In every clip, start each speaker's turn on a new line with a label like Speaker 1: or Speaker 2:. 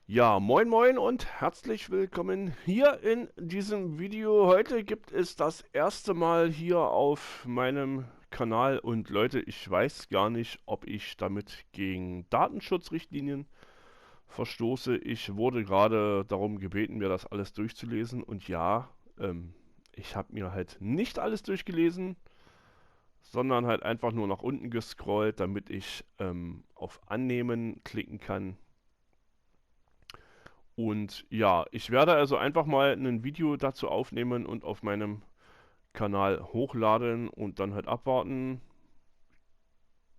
Speaker 1: Ja, moin moin und herzlich willkommen hier in diesem Video. Heute gibt es das erste Mal hier auf meinem Kanal und Leute, ich weiß gar nicht, ob ich damit gegen Datenschutzrichtlinien verstoße. Ich wurde gerade darum gebeten, mir das alles durchzulesen und ja, ich habe mir halt nicht alles durchgelesen, sondern halt einfach nur nach unten gescrollt, damit ich auf Annehmen klicken kann. Und ja, ich werde also einfach mal ein Video dazu aufnehmen und auf meinem Kanal hochladen und dann halt abwarten.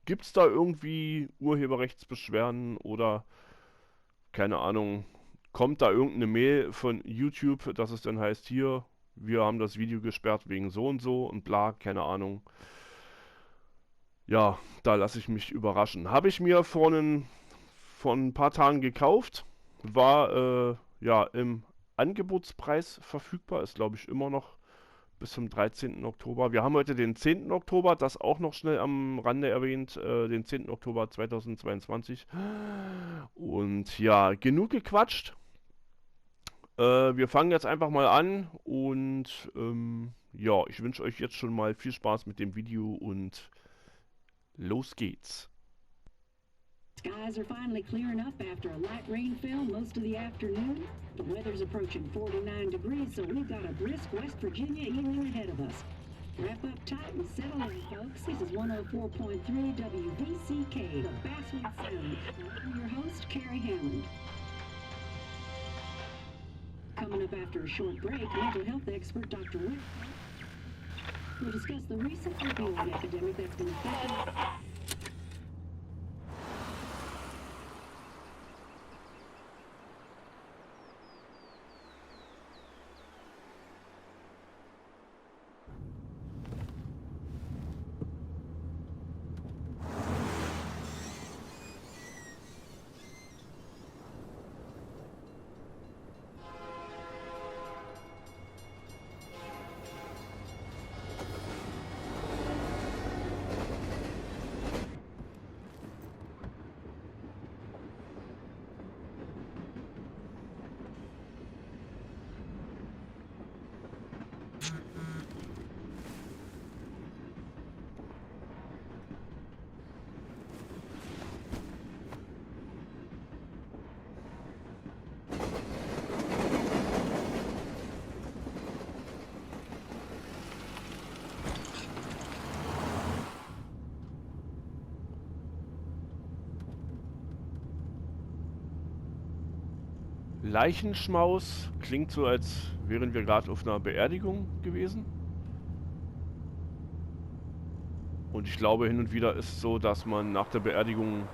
Speaker 1: Gibt es da irgendwie Urheberrechtsbeschwerden oder keine Ahnung, kommt da irgendeine Mail von YouTube, dass es dann heißt, hier, wir haben das Video gesperrt wegen so und bla, keine Ahnung. Ja, da lasse ich mich überraschen. Habe ich mir vor ein paar Tagen gekauft, war ja im Angebotspreis verfügbar, ist glaube ich immer noch bis zum 13. Oktober. Wir haben heute den 10. Oktober, das auch noch schnell am Rande erwähnt, den 10. Oktober 2022. Und ja, genug gequatscht. Wir fangen jetzt einfach mal an und ja, ich wünsche euch jetzt schon mal viel Spaß mit dem Video und los geht's.
Speaker 2: Skies are finally clearing up after a light rainfall most of the afternoon. The weather's approaching 49 degrees, so we've got a brisk West Virginia evening ahead of us. Wrap up tight and settle in, folks. This is 104.3 WVCK, the Basswood Sound. I'm your host, Carrie Hammond. Coming up after a short break, mental health expert Dr. Wick will discuss the recent opioid epidemic that's been affecting.
Speaker 1: Leichenschmaus klingt so, als wären wir gerade auf einer Beerdigung gewesen. Und ich glaube, hin und wieder ist es so, dass man nach der Beerdigung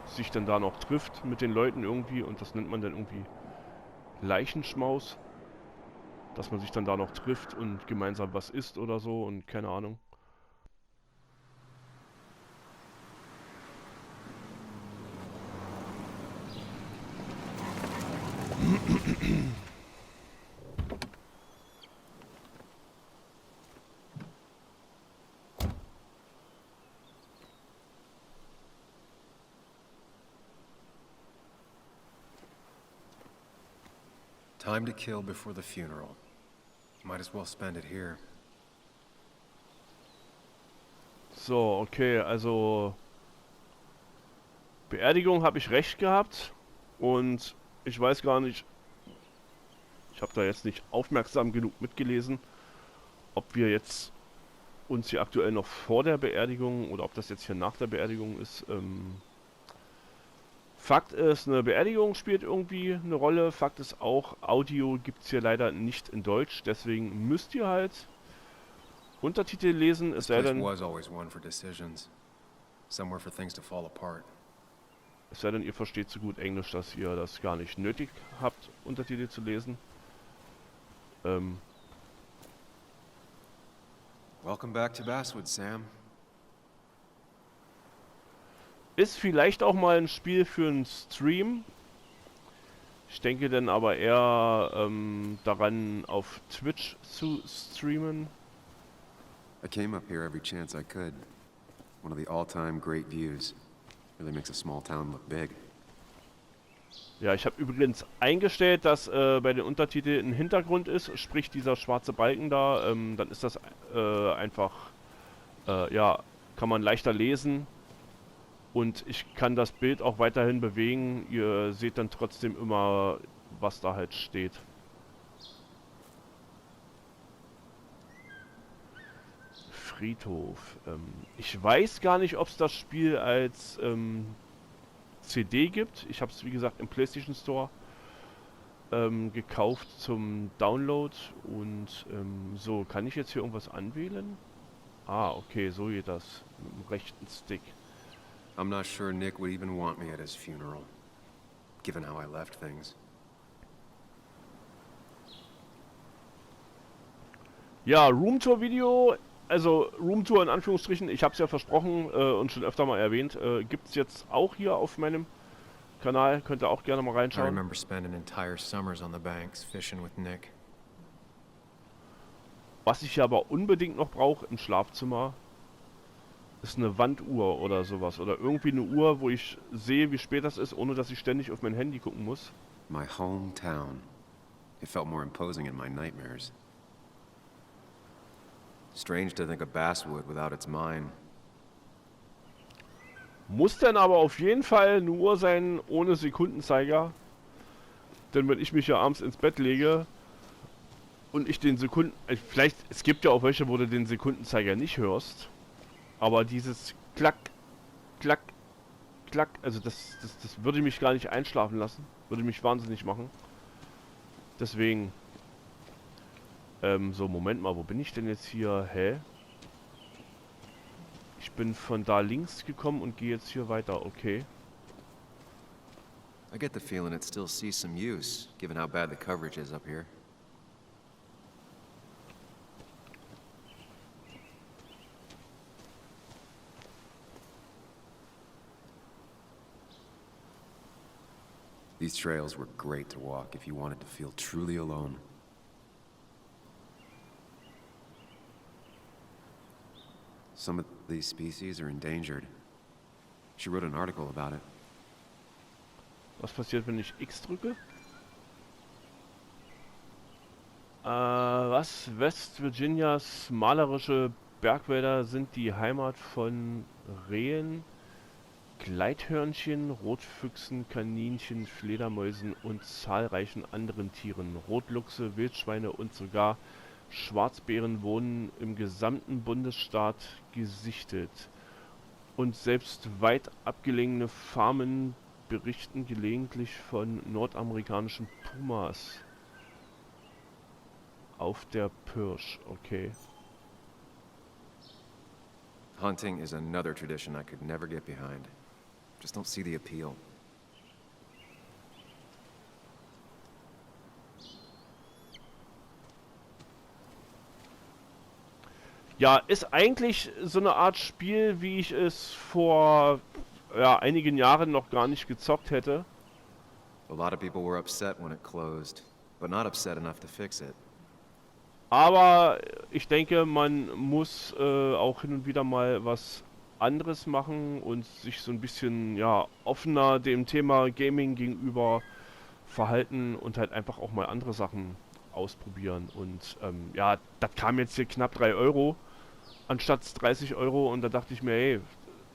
Speaker 1: sich dann da noch trifft mit den Leuten irgendwie und das nennt man dann irgendwie Leichenschmaus. Dass man sich dann da noch trifft und gemeinsam was isst oder so und keine Ahnung.
Speaker 3: Time to kill before the funeral. Might as well spend it here.
Speaker 1: So, okay, also Beerdigung habe ich recht gehabt und ich weiß gar nicht, ich habe da jetzt nicht aufmerksam genug mitgelesen, ob wir jetzt uns hier aktuell noch vor der Beerdigung oder ob das jetzt hier nach der Beerdigung ist. Fakt ist, eine Beerdigung spielt irgendwie eine Rolle. Fakt ist auch, Audio gibt es hier leider nicht in Deutsch. Deswegen müsst ihr halt Untertitel lesen, es
Speaker 3: This
Speaker 1: sei
Speaker 3: place
Speaker 1: denn,
Speaker 3: was always one for decisions. Somewhere for things to fall apart.
Speaker 1: ihr versteht so gut Englisch, dass ihr das gar nicht nötig habt, Untertitel zu lesen.
Speaker 3: Welcome back to Basswood, Sam.
Speaker 1: Ist vielleicht auch mal ein Spiel für einen Stream. Ich denke dann aber eher daran, auf Twitch zu streamen.
Speaker 3: I came up here every chance I could. One of the all-time great views. Really makes a small town look big.
Speaker 1: Ja, ich habe übrigens eingestellt, dass bei den Untertiteln ein Hintergrund ist, sprich dieser schwarze Balken da. Dann ist das einfach, ja, kann man leichter lesen. Und ich kann das Bild auch weiterhin bewegen. Ihr seht dann trotzdem immer, was da halt steht. Friedhof. Ich weiß gar nicht, ob es das Spiel als CD gibt. Ich habe es, wie gesagt, im PlayStation Store gekauft zum Download. Und so, kann ich jetzt hier irgendwas anwählen? Ah, okay, so geht das. Mit dem rechten Stick.
Speaker 3: I'm not sure Nick would even want me at his funeral, given how I left things.
Speaker 1: Ja, Roomtour-Video, also Roomtour in Anführungsstrichen, ich habe es ja versprochen und schon öfter mal erwähnt, gibt es jetzt auch hier auf meinem Kanal, könnt ihr auch gerne mal
Speaker 3: I
Speaker 1: reinschauen.
Speaker 3: remember spending entire summers on the banks fishing with Nick.
Speaker 1: Was ich ja aber unbedingt noch brauche im Schlafzimmer, ist eine Wanduhr oder sowas. Oder irgendwie eine Uhr, wo ich sehe, wie spät das ist, ohne dass ich ständig auf mein Handy gucken muss.
Speaker 3: My hometown. It felt more imposing in my nightmares. Strange to think of Basswood without its mine.
Speaker 1: Muss dann aber auf jeden Fall eine Uhr sein, ohne Sekundenzeiger. Denn wenn ich mich ja abends ins Bett lege und ich den Sekunden... Vielleicht, es gibt ja auch welche, wo du den Sekundenzeiger nicht hörst. Aber dieses Klack, Klack, Klack, also das würde mich gar nicht einschlafen lassen. Würde mich wahnsinnig machen. Deswegen... so, Moment mal, wo bin ich denn jetzt hier? Hä? Ich bin von da links gekommen und gehe jetzt hier weiter, okay.
Speaker 3: I get the feeling it still sees some use, given how bad the coverage is up here. These trails were great to walk if you wanted to feel truly alone. Some of these species are endangered. She wrote an article about it.
Speaker 1: Was passiert, wenn ich X drücke? Was? West Virginias malerische Bergwälder sind die Heimat von Rehen, Gleithörnchen, Rotfüchsen, Kaninchen, Fledermäusen und zahlreichen anderen Tieren. Rotluchse, Wildschweine und sogar Schwarzbären wohnen im gesamten Bundesstaat gesichtet. Und selbst weit abgelegene Farmen berichten gelegentlich von nordamerikanischen Pumas. Auf der Pirsch, okay.
Speaker 3: Hunting is another tradition I could never get behind. Just don't see the appeal.
Speaker 1: Ja, ist eigentlich so eine Art Spiel, wie ich es vor einigen Jahren noch gar nicht gezockt hätte.
Speaker 3: A lot of people were upset when it closed, but not upset enough to fix it.
Speaker 1: Aber ich denke, man muss auch hin und wieder mal was anderes machen und sich so ein bisschen offener dem Thema Gaming gegenüber verhalten und halt einfach auch mal andere Sachen ausprobieren. Und das kam jetzt hier knapp 3 Euro anstatt 30 Euro und da dachte ich mir, hey,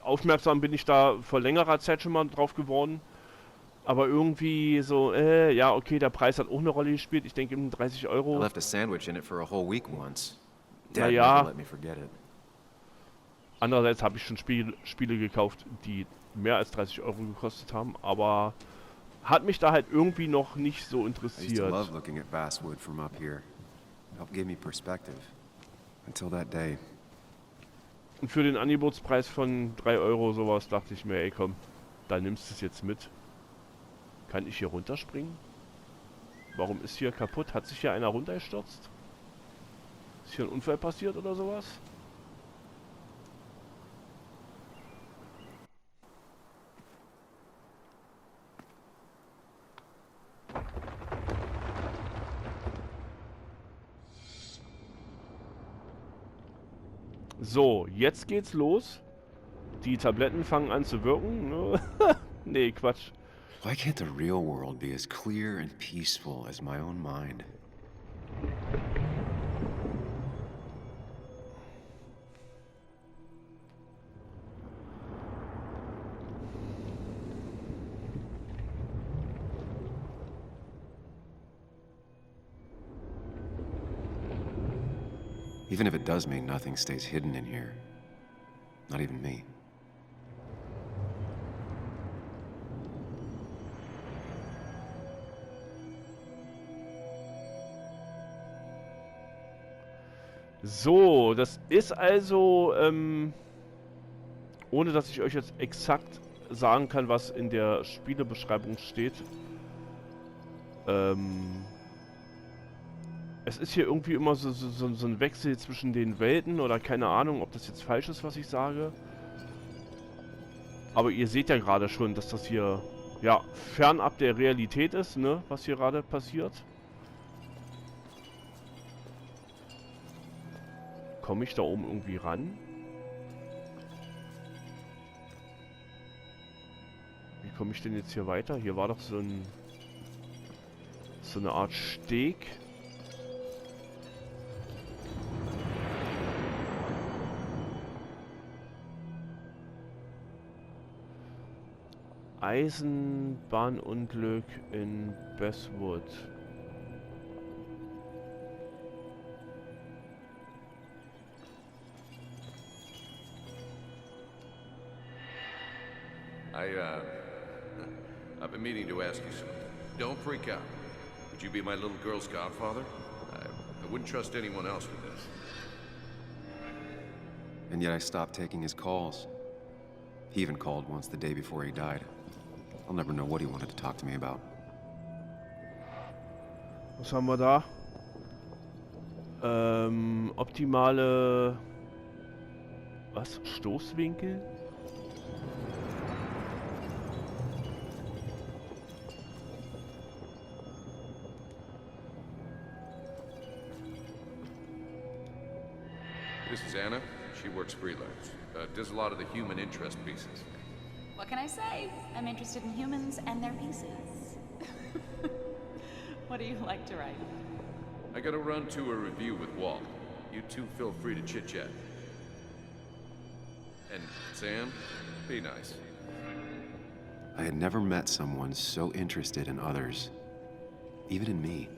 Speaker 1: aufmerksam bin ich da vor längerer Zeit schon mal drauf geworden. Aber irgendwie so, ja, okay, der Preis hat auch eine Rolle gespielt. Ich denke, 30
Speaker 3: I
Speaker 1: Euro.
Speaker 3: left a sandwich in it for a whole week once. Dad
Speaker 1: Naja.
Speaker 3: never let me forget it.
Speaker 1: Andererseits habe ich schon Spiele gekauft, die mehr als 30 Euro gekostet haben, aber hat mich da halt irgendwie noch nicht so
Speaker 3: I used to
Speaker 1: interessiert.
Speaker 3: love looking at Basswood from up here. It helped give me perspective. Until that day.
Speaker 1: Und für den Angebotspreis von 3 Euro sowas dachte ich mir, ey komm, da nimmst du es jetzt mit. Kann ich hier runterspringen? Warum ist hier kaputt? Hat sich hier einer runtergestürzt? Ist hier ein Unfall passiert oder sowas? So, jetzt geht's los. Die Tabletten fangen an zu wirken. Ne? Nee, Quatsch.
Speaker 3: Why can't the real world be as clear and peaceful as my own mind? Even if it does mean nothing stays hidden in here. Not even me.
Speaker 1: So, das ist also, ohne dass ich euch jetzt exakt sagen kann, was in der Spielebeschreibung steht. Es ist hier irgendwie immer so ein Wechsel zwischen den Welten oder keine Ahnung, ob das jetzt falsch ist, was ich sage. Aber ihr seht ja gerade schon, dass das hier, ja, fernab der Realität ist, ne, was hier gerade passiert. Komme ich da oben irgendwie ran? Wie komme ich denn jetzt hier weiter? Hier war doch so eine Art Steg. Eisenbahnunglück in Bestwood.
Speaker 4: I've been meaning to ask you something. Don't freak out. Would you be my little girl's godfather? I wouldn't trust anyone else with this.
Speaker 3: And yet I stopped taking his calls. He even called once the day before he died. I'll never know what he wanted to talk to me about.
Speaker 1: Was haben wir da? Optimale... Was? Stoßwinkel?
Speaker 4: This is Anna. She works freelance. Does a lot of the human interest pieces.
Speaker 5: What can I say? I'm interested in humans and their pieces. What do you like to write?
Speaker 4: I gotta run to a review with Walt. You two feel free to chit-chat. And Sam, be nice.
Speaker 3: I had never met someone so interested in others, even in me.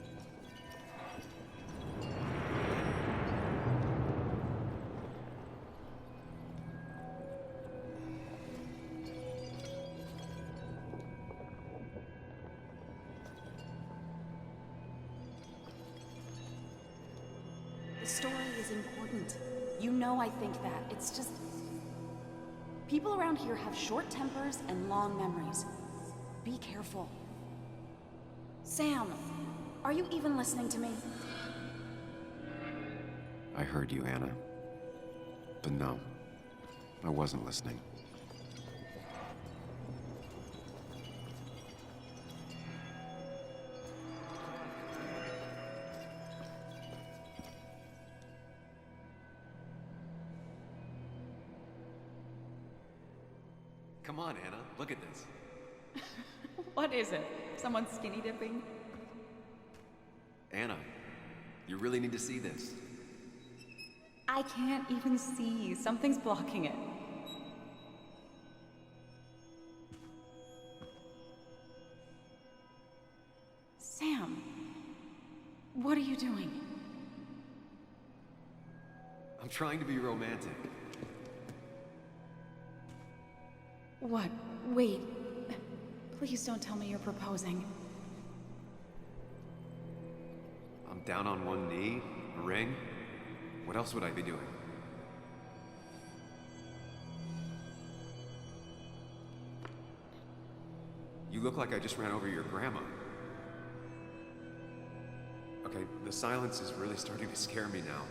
Speaker 5: The story is important. You know I think that. It's just... people around here have short tempers and long memories. Be careful. Sam, are you even listening to me?
Speaker 3: I heard you, Anna. But no, I wasn't listening. Come on, Anna, look at this.
Speaker 5: What is it? Someone skinny dipping?
Speaker 3: Anna, you really need to see this.
Speaker 5: I can't even see. Something's blocking it. Sam, what are you doing?
Speaker 3: I'm trying to be romantic.
Speaker 5: What? Wait. Please don't tell me you're proposing.
Speaker 3: I'm down on one knee, a ring. What else would I be doing? You look like I just ran over your grandma. Okay, the silence is really starting to scare me now.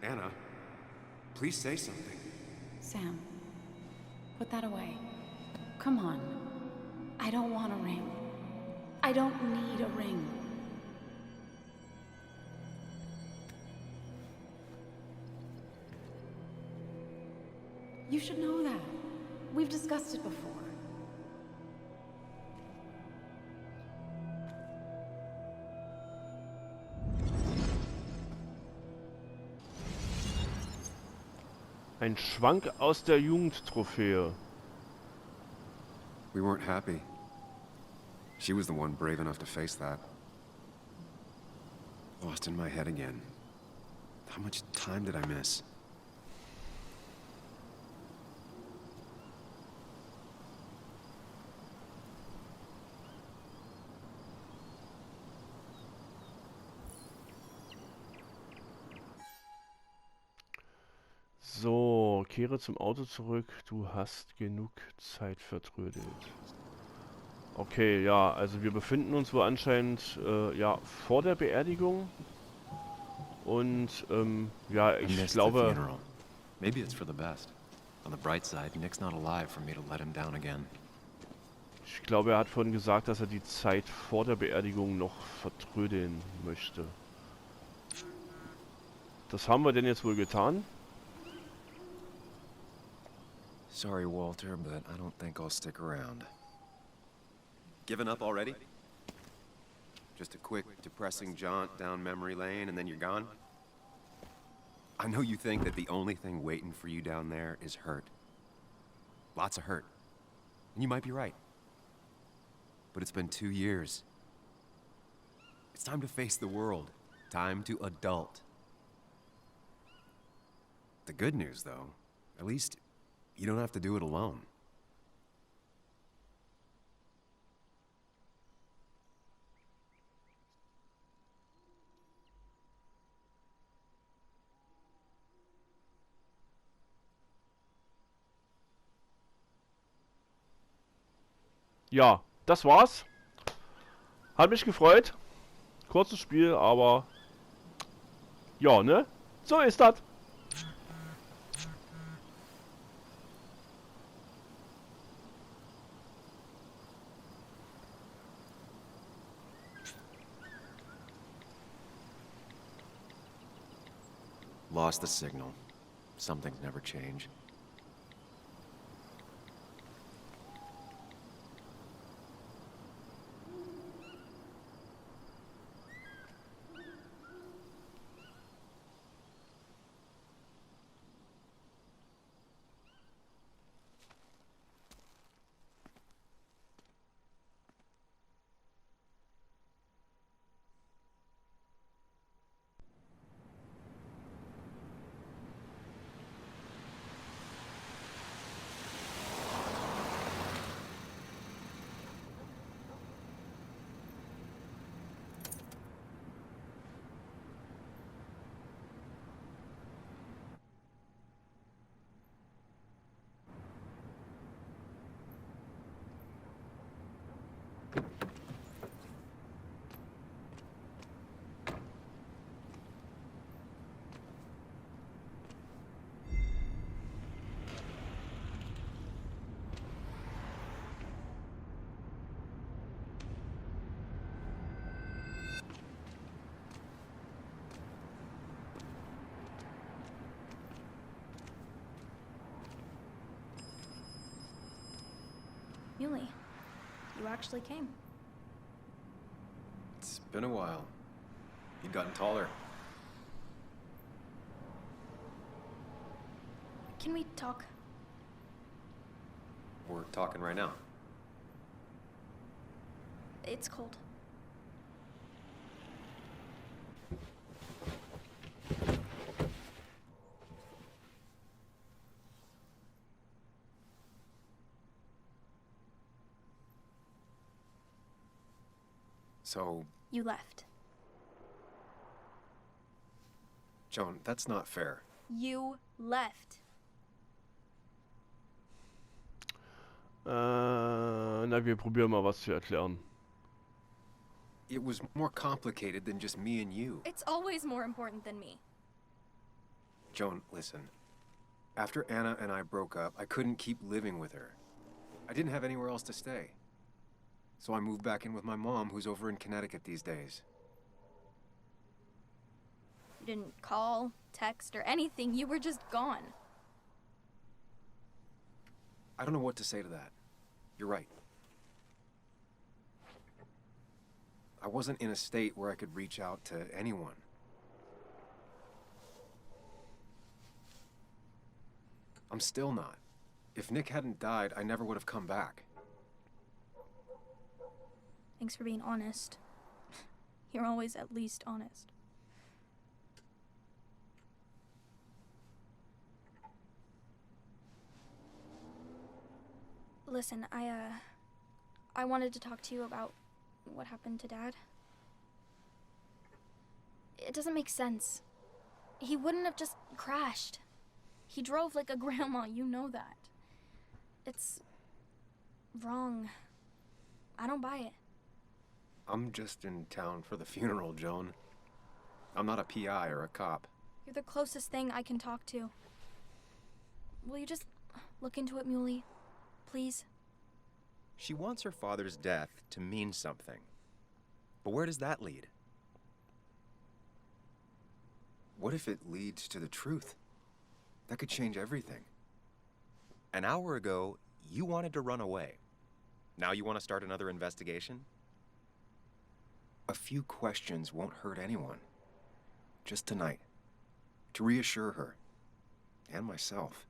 Speaker 3: Anna, please say something.
Speaker 5: Sam, put that away. Come on. I don't want a ring. I don't need a ring. You should know that. We've discussed it before.
Speaker 1: Ein Schwank aus der Jugendtrophäe.
Speaker 3: We weren't happy. She was the one brave enough to face that. Lost in my head again. How much time did I miss?
Speaker 1: So, kehre zum Auto zurück. Du hast genug Zeit vertrödelt. Okay, ja, also wir befinden uns wohl anscheinend ja, vor der Beerdigung. Und ja,
Speaker 3: I
Speaker 1: ich
Speaker 3: missed the
Speaker 1: glaube,
Speaker 3: funeral. Maybe it's for the best. On the bright side, Nick's not alive for me to let him down again.
Speaker 1: er hat vorhin gesagt, dass er die Zeit vor der Beerdigung noch vertrödeln möchte. Das haben wir denn jetzt wohl getan?
Speaker 3: Sorry, Walter, but I don't think I'll stick around. Given up already? Just a quick, depressing jaunt down memory lane and then you're gone? I know you think that the only thing waiting for you down there is hurt. Lots of hurt. And you might be right. But it's been 2 years. It's time to face the world. Time to adult. The good news, though, at least you don't have to do it alone.
Speaker 1: Ja, das war's. Hat mich gefreut. Kurzes Spiel, aber ja, ne? So ist das.
Speaker 3: Lost the signal. Some things never change.
Speaker 6: Yuli, you actually came.
Speaker 3: It's been a while. You've gotten taller.
Speaker 6: Can we talk?
Speaker 3: We're talking right now.
Speaker 6: It's cold.
Speaker 3: So,
Speaker 6: You left.
Speaker 3: Joan, that's not fair.
Speaker 6: You left.
Speaker 1: Na, wir probieren mal was zu erklären.
Speaker 3: It was more complicated than just me and you.
Speaker 6: It's always more important than me.
Speaker 3: Joan, listen. After Anna and I broke up, I couldn't keep living with her. I didn't have anywhere else to stay. So I moved back in with my mom, who's over in Connecticut these days.
Speaker 6: You didn't call, text, or anything. You were just gone.
Speaker 3: I don't know what to say to that. You're right. I wasn't in a state where I could reach out to anyone. I'm still not. If Nick hadn't died, I never would have come back.
Speaker 6: Thanks for being honest. You're always at least honest. Listen, I wanted to talk to you about what happened to Dad. It doesn't make sense. He wouldn't have just crashed. He drove like a grandma, you know that. It's wrong. I don't buy it.
Speaker 3: I'm just in town for the funeral, Joan. I'm not a PI or a cop.
Speaker 6: You're the closest thing I can talk to. Will you just look into it, Muley? Please?
Speaker 3: She wants her father's death to mean something. But where does that lead? What if it leads to the truth? That could change everything. An hour ago, you wanted to run away. Now you want to start another investigation? A few questions won't hurt anyone. Just tonight. To reassure her. And myself.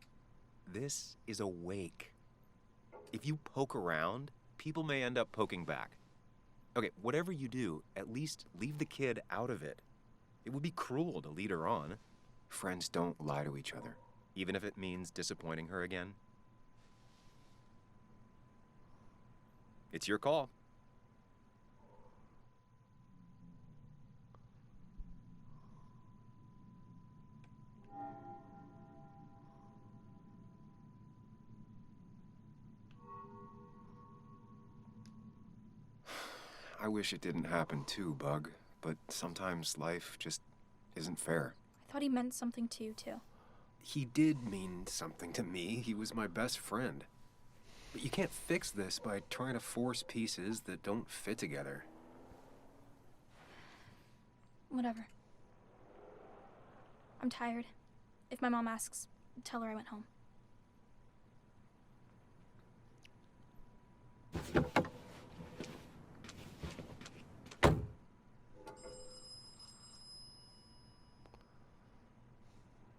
Speaker 3: This is a wake. If you poke around, people may end up poking back. Okay, whatever you do, at least leave the kid out of it. It would be cruel to lead her on. Friends don't lie to each other. Even if it means disappointing her again. It's your call. I wish it didn't happen too, Bug, but sometimes life just isn't fair.
Speaker 6: I thought he meant something to you, too.
Speaker 3: He did mean something to me. He was my best friend. But you can't fix this by trying to force pieces that don't fit together.
Speaker 6: Whatever. I'm tired. If my mom asks, tell her I went home.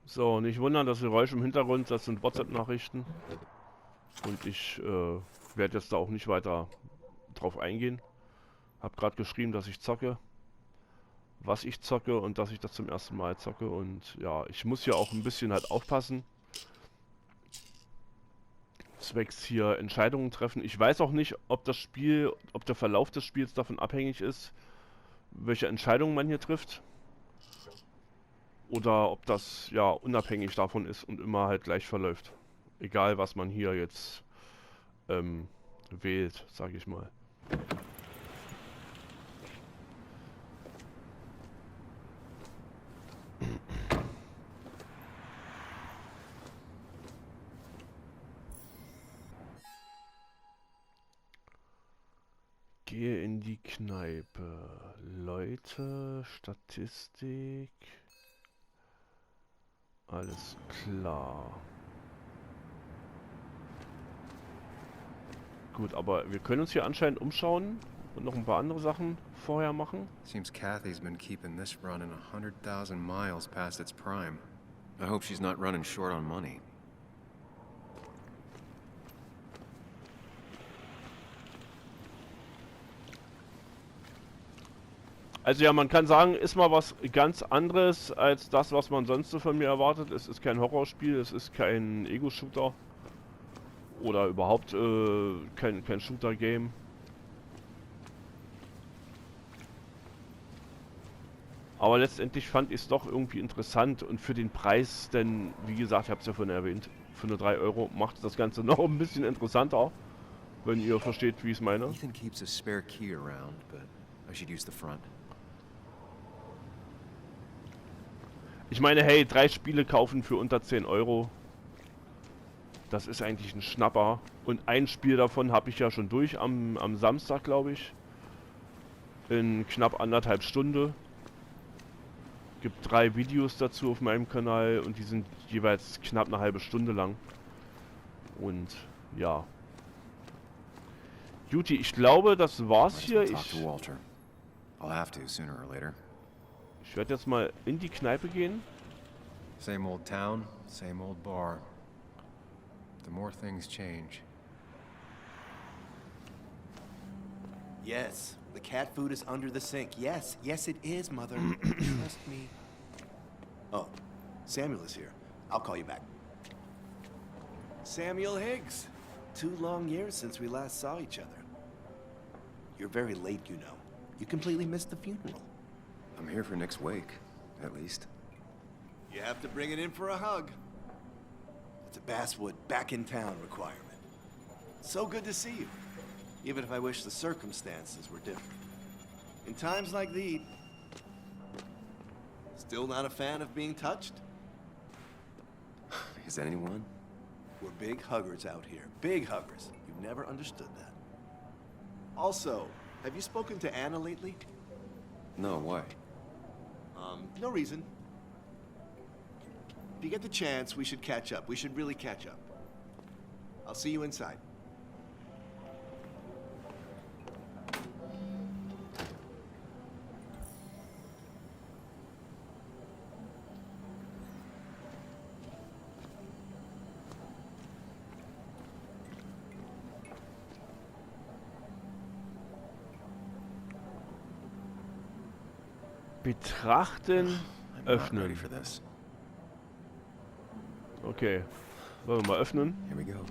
Speaker 1: So, nicht wundern, das Geräusch im Hintergrund, das sind WhatsApp-Nachrichten. Und ich werde jetzt da auch nicht weiter drauf eingehen. Hab gerade geschrieben, dass ich zocke. Was ich zocke und dass ich das zum ersten Mal zocke. Und ja, ich muss hier auch ein bisschen halt aufpassen. Zwecks hier Entscheidungen treffen. Ich weiß auch nicht, ob das Spiel, ob der Verlauf des Spiels davon abhängig ist, welche Entscheidungen man hier trifft. Oder ob das ja unabhängig davon ist und immer halt gleich verläuft. Egal, was man hier jetzt wählt, sage ich mal. Gehe in die Kneipe. Leute, Statistik. Alles klar. Gut, aber wir können uns hier anscheinend umschauen und noch ein paar andere Sachen vorher machen.
Speaker 3: Seems Kathy's been keeping this running 100,000 miles past its prime. I hope she's not running short on money.
Speaker 1: Also ja, man kann sagen, ist mal was ganz anderes als das, was man sonst so von mir erwartet. Es ist kein Horrorspiel, es ist kein Ego-Shooter. Oder überhaupt kein Shooter-Game. Aber letztendlich fand ich es doch irgendwie interessant. Und für den Preis, denn wie gesagt, ich habe es ja vorhin erwähnt, für nur 3 Euro macht das Ganze noch ein bisschen interessanter. Wenn ihr versteht, wie ich es meine.
Speaker 3: Ethan keeps a spare key around, but I should use the front.
Speaker 1: Ich meine, hey, 3 Spiele kaufen für unter 10 Euro. Das ist eigentlich ein Schnapper. Und ein Spiel davon habe ich ja schon durch am Samstag, glaube ich. In knapp 1,5 Stunden. Gibt 3 Videos dazu auf meinem Kanal und die sind jeweils knapp eine halbe Stunde lang. Und ja. Juti, ich glaube, das war's hier. Ich werde jetzt mal in die Kneipe gehen.
Speaker 3: Same old town, same old bar. more things change.
Speaker 7: Yes, the cat food is under the sink. Yes, yes it is, Mother. Trust me. Oh, Samuel is here. I'll call you back. Samuel Higgs. 2 long years since we last saw each other. You're very late, you know. You completely missed the funeral.
Speaker 3: I'm here for Nick's wake, at least.
Speaker 7: You have to bring it in for a hug. It's a Basswood back in town requirement. So good to see you, even if I wish the circumstances were different. In times like these, still not a fan of being touched?
Speaker 3: Is anyone?
Speaker 7: We're big huggers out here. Big huggers. You've never understood that. Also, have you spoken to Anna lately?
Speaker 3: No, why?
Speaker 7: No reason. If you get the chance, we should catch up. We should really catch up. I'll see you inside.
Speaker 1: Betrachten,
Speaker 3: I'm not ready
Speaker 1: öffnen.
Speaker 3: for this.
Speaker 1: Okay, wollen wir mal öffnen?
Speaker 3: Here we go.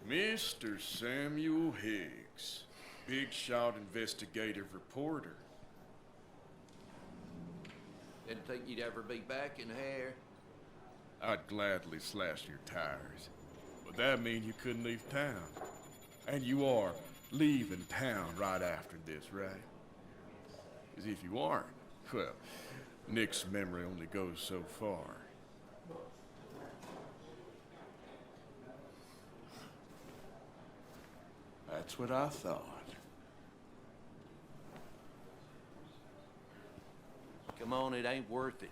Speaker 8: Mr. Samuel Higgs, big shot investigative reporter.
Speaker 4: Didn't think you'd ever be back in here.
Speaker 8: I'd gladly slash your tires, but that means you couldn't leave town. And you are leaving town right after this, right? As if you aren't. Well, Nick's memory only goes so far. That's what I thought.
Speaker 4: Come on, it ain't worth it.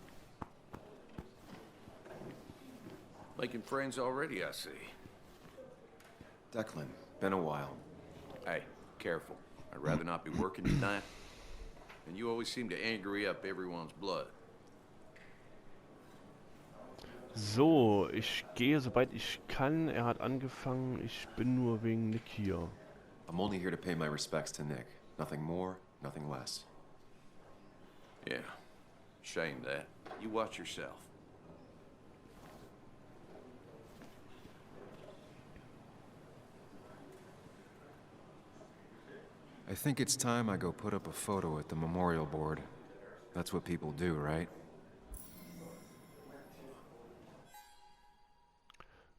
Speaker 4: Making friends already, I see.
Speaker 3: Declan, been a while.
Speaker 4: Hey, careful. I'd rather not be working tonight. And you always seem to angry up everyone's blood.
Speaker 1: So, ich gehe soweit ich kann. Er hat angefangen. Ich bin nur wegen Nick hier.
Speaker 3: I'm only here to pay my respects to Nick. Nothing more, nothing less.
Speaker 4: Yeah. Shame that. You watch yourself.
Speaker 3: I think it's time I go put up a photo at the memorial board. That's what people do, right?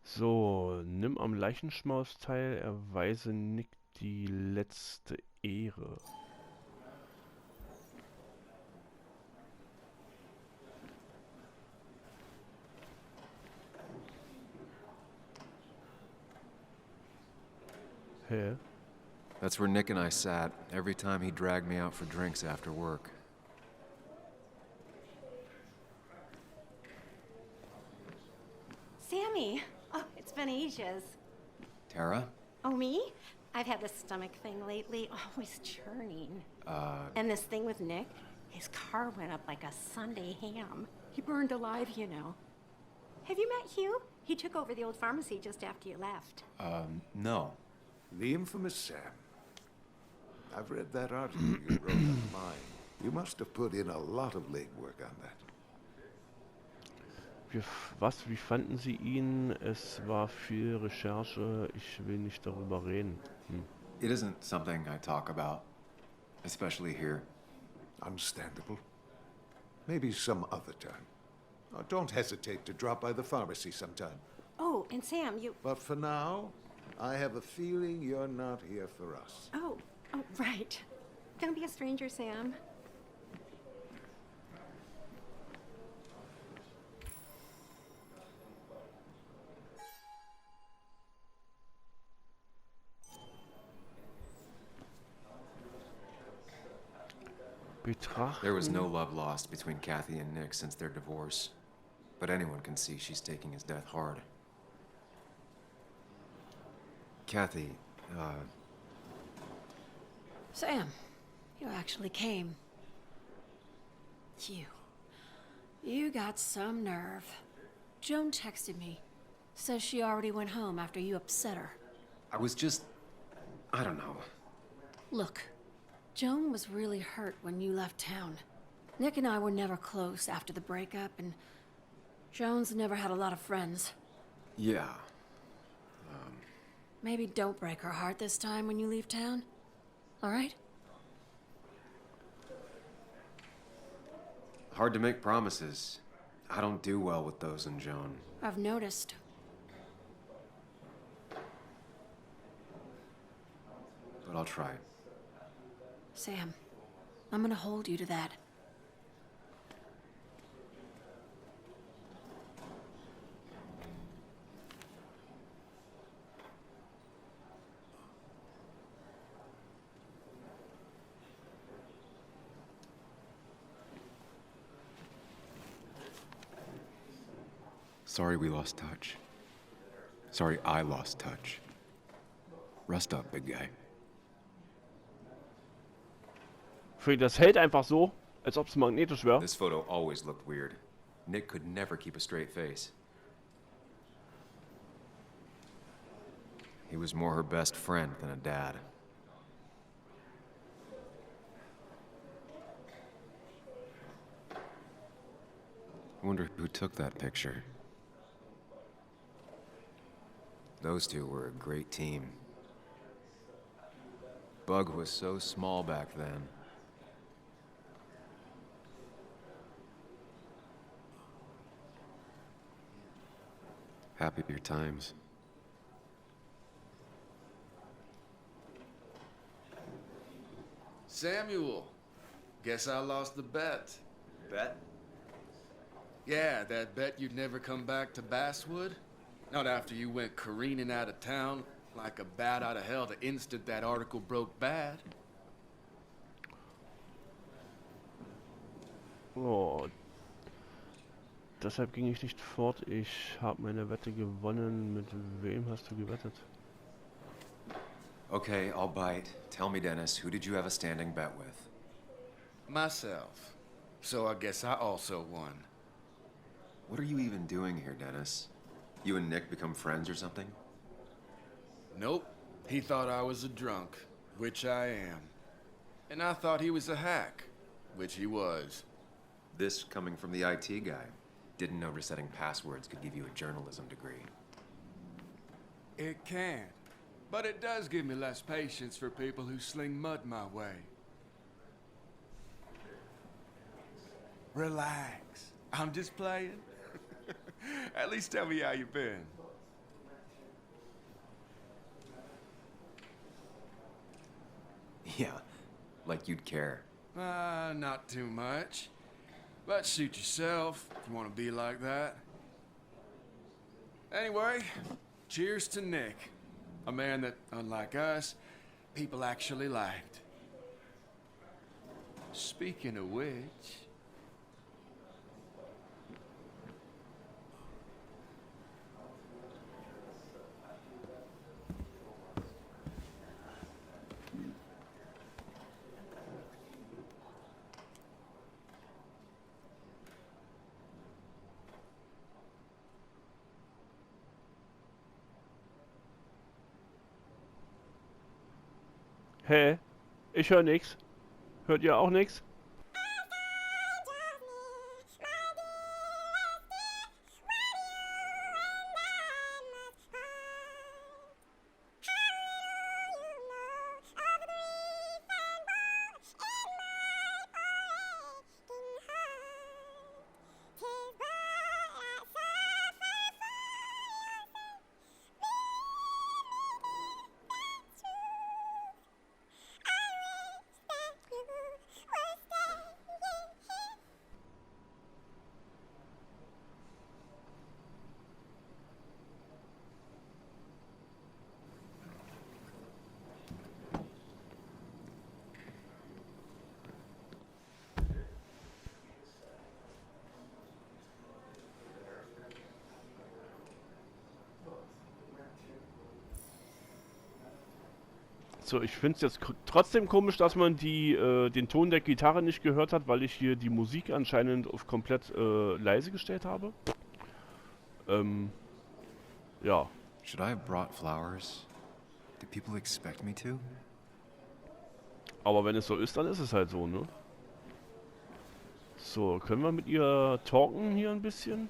Speaker 1: So, nimm am Leichenschmaus teil, erweise Nick die letzte Ehre. Hä?
Speaker 3: That's where Nick and I sat every time he dragged me out for drinks after work.
Speaker 9: Sammy! Oh, it's been ages.
Speaker 3: Tara?
Speaker 9: Oh, me? I've had this stomach thing lately, always churning. And this thing with Nick, his car went up like a Sunday ham. He burned alive, you know. Have you met Hugh? He took over the old pharmacy just after you left.
Speaker 3: No.
Speaker 10: The infamous Sam. I've read that article you wrote online. You must have put in a lot of legwork on that.
Speaker 1: Wie fanden Sie ihn? Es war viel Recherche. Ich will nicht darüber reden.
Speaker 3: It isn't something I talk about, especially here.
Speaker 10: Understandable. Maybe some other time. Don't hesitate to drop by the pharmacy sometime.
Speaker 9: Oh, and Sam, you...
Speaker 10: But for now, I have a feeling you're not here for us.
Speaker 9: Oh, right. Don't be a stranger, Sam.
Speaker 3: There was no love lost between Kathy and Nick since their divorce. But anyone can see she's taking his death hard. Kathy,
Speaker 9: Sam, you actually came. You got some nerve. Joan texted me. Says she already went home after you upset her.
Speaker 3: I was just... I don't know.
Speaker 9: Look, Joan was really hurt when you left town. Nick and I were never close after the breakup, and Joan's never had a lot of friends.
Speaker 3: Yeah.
Speaker 9: Maybe don't break her heart this time when you leave town. All right?
Speaker 3: Hard to make promises. I don't do well with those in Joan.
Speaker 9: I've noticed.
Speaker 3: But I'll try.
Speaker 9: Sam, I'm gonna hold you to that.
Speaker 3: Sorry we lost touch. Sorry I lost touch. Rest up, big guy.
Speaker 1: Das hält einfach so, als ob es magnetisch wäre.
Speaker 3: This photo always looked weird. Nick could never keep a straight face. He was more her best friend than a dad. I wonder who took that picture. Those two were a great team. Bug was so small back then. Happier times.
Speaker 8: Samuel, guess I lost the bet.
Speaker 3: Bet?
Speaker 8: Yeah, that bet you'd never come back to Basswood? Not after you went careening out of town like a bat out of hell the instant that article broke bad.
Speaker 1: Oh. Deshalb ging ich nicht fort. Ich habe meine Wette gewonnen. Mit wem hast du gewettet?
Speaker 3: Okay, I'll bite. Tell me, Dennis, who did you have a standing bet with?
Speaker 8: Myself. So I guess I also won.
Speaker 3: What are you even doing here, Dennis? You and Nick become friends or something?
Speaker 8: Nope. He thought I was a drunk, which I am. And I thought he was a hack, which he was.
Speaker 3: This coming from the IT guy. Didn't know resetting passwords could give you a journalism degree.
Speaker 8: It can. But it does give me less patience for people who sling mud my way. Relax. I'm just playing. At least tell me how you been.
Speaker 3: Yeah, like you'd care.
Speaker 8: Not too much. But suit yourself if you want to be like that. Anyway, cheers to Nick. A man that, unlike us, people actually liked. Speaking of which...
Speaker 1: Hä? Ich höre nix. Hört ihr auch nix? So, ich finde es jetzt trotzdem komisch, dass man den Ton der Gitarre nicht gehört hat, weil ich hier die Musik anscheinend auf komplett leise gestellt habe. Ja.
Speaker 3: Should I have brought flowers? Do people expect me to?
Speaker 1: Aber wenn es so ist, dann ist es halt so, ne? So, können wir mit ihr talken hier ein bisschen?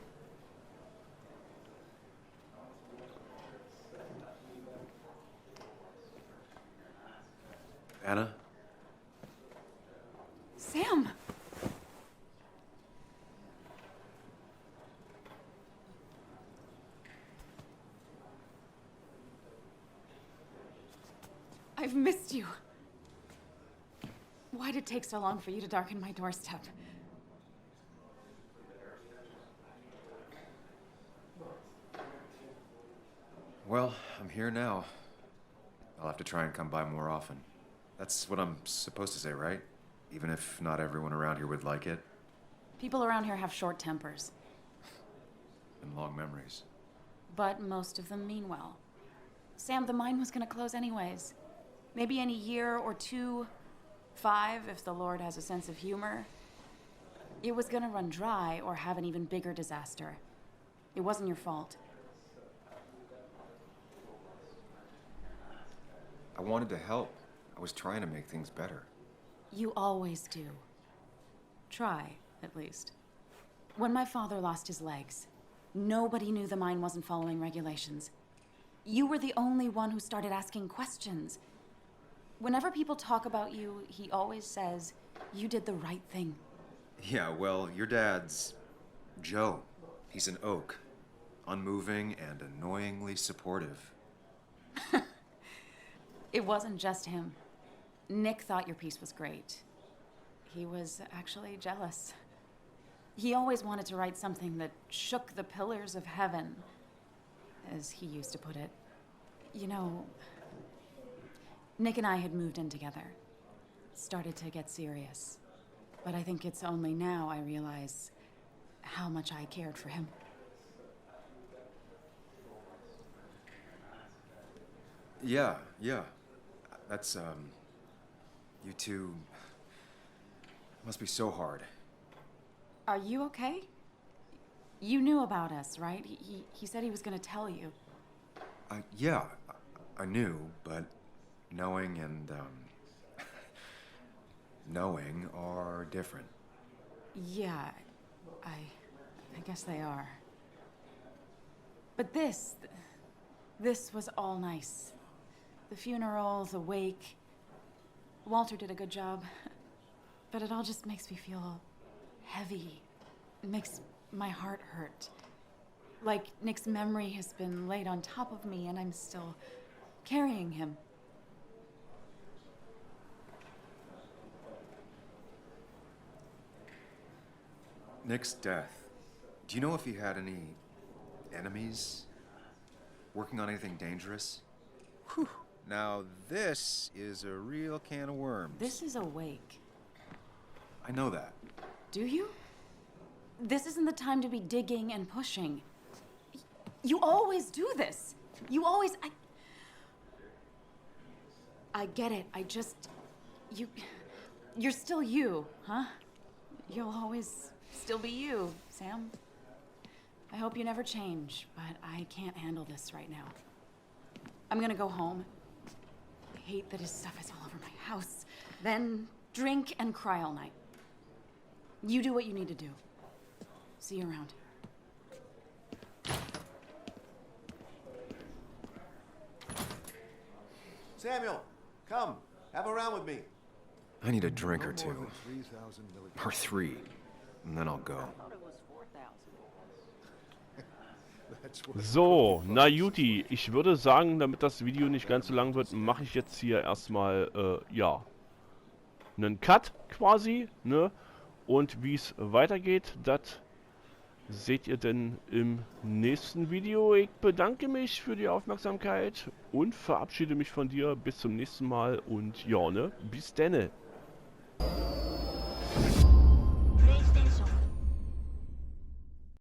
Speaker 3: Anna?
Speaker 5: Sam! I've missed you. Why'd it take so long for you to darken my doorstep?
Speaker 3: Well, I'm here now. I'll have to try and come by more often. That's what I'm supposed to say, right? Even if not everyone around here would like it.
Speaker 5: People around here have short tempers,
Speaker 3: And long memories.
Speaker 5: but most of them mean well. Sam, the mine was gonna close anyways. Maybe in a year or 2, 5, if the Lord has a sense of humor. It was gonna run dry or have an even bigger disaster. It wasn't your fault.
Speaker 3: I wanted to help. I was trying to make things better.
Speaker 5: You always do. Try, at least. When my father lost his legs, nobody knew the mine wasn't following regulations. You were the only one who started asking questions. Whenever people talk about you, he always says, you did the right thing.
Speaker 3: Yeah, well, your dad's Joe. He's an oak. Unmoving and annoyingly supportive.
Speaker 5: It wasn't just him. Nick thought your piece was great. He was actually jealous. He always wanted to write something that shook the pillars of heaven, as he used to put it. You know, Nick and I had moved in together. Started to get serious. But I think it's only now I realize how much I cared for him.
Speaker 3: Yeah. That's, you two must be so hard.
Speaker 5: Are you okay? You knew about us, right? He said he was gonna tell you.
Speaker 3: Yeah, I knew, but knowing and, knowing are different.
Speaker 5: Yeah, I guess they are. But this was all nice. The funeral, the wake. Walter did a good job. But it all just makes me feel heavy. It makes my heart hurt. Like Nick's memory has been laid on top of me and I'm still carrying him.
Speaker 3: Nick's death. Do you know if he had any enemies? Working on anything dangerous?
Speaker 11: Whew. Now this is a real can of worms.
Speaker 5: This is a wake.
Speaker 3: I know that.
Speaker 5: Do you? This isn't the time to be digging and pushing. You always do this. You always... I get it. You're still you, huh? You'll always still be you, Sam. I hope you never change, but I can't handle this right now. I'm gonna go home. I hate that his stuff is all over my house. Then drink and cry all night. You do what you need to do. See you around.
Speaker 7: Samuel, come. Have a round with me.
Speaker 3: I need a drink or two. Or 3. And then I'll go.
Speaker 1: So, na Juti, ich würde sagen, damit das Video nicht ganz so lang wird, mache ich jetzt hier erstmal, ja, einen Cut quasi, ne? Und wie es weitergeht, das seht ihr denn im nächsten Video. Ich bedanke mich für die Aufmerksamkeit und verabschiede mich von dir. Bis zum nächsten Mal und ja, ne? Bis denne.